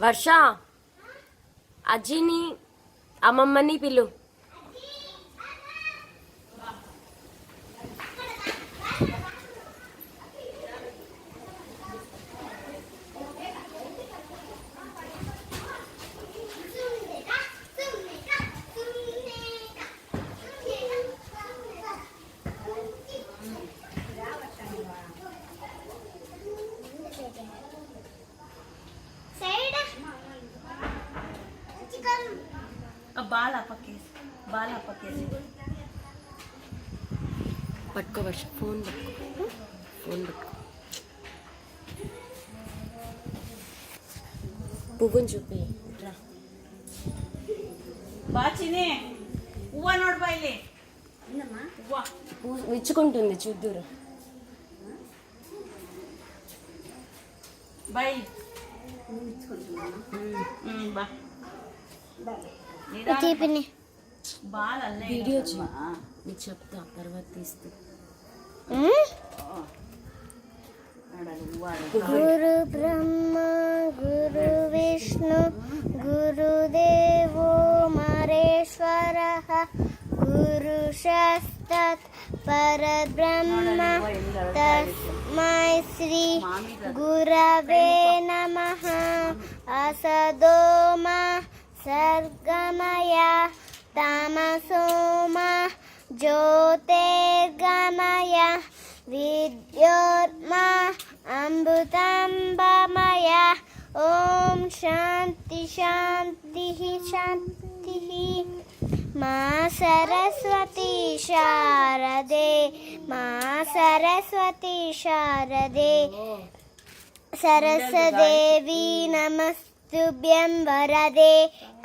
వర్ష, అజ్జిని అమ్మమ్మని పిలు. పట్టుకో వర్ష, ఫోన్ పట్టుకో, ఫోన్ పట్టుకో. పువ్వుని చూపి రా. విచ్చుకుంటుంది చూద్దురు. వీడియో నీకు చెప్తా తర్వాత తీస్తూ. గురు బ్రహ్మ గురు విష్ణు గురుదేవో మహేశ్వరః గురు సాక్షాత్ పరబ్రహ్మ తస్మై శ్రీ గురవే నమః. అసతో మా సద్గమయ తమసో మా జ్యోతిర్గమయ విద్యోత్మా అమృతంబమయ. ఓం శాంతి శాంతి శాంతి. మా సరస్వతి శారదే, మా సరస్వతి శారదే. సరస్వదేవి నమస్తుభ్యం వరదే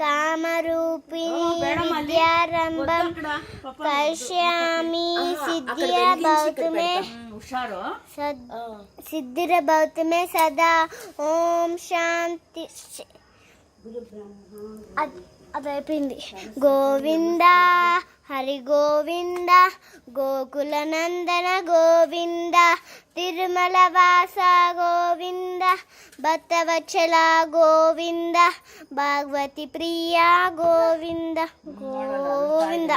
కామరూపిణి విద్యారంభం కరిష్యామి సిద్ధిరభవతు మే సిద్ధిరభవతు మే సదా. ఓం శాంతి. అదైపోయింది. గోవింద హరి గోవింద గోకుల నందన గోవింద తిరుమల వాస గోవింద భక్తవత్సల గోవింద భాగవతి ప్రియ గోవింద గోవింద.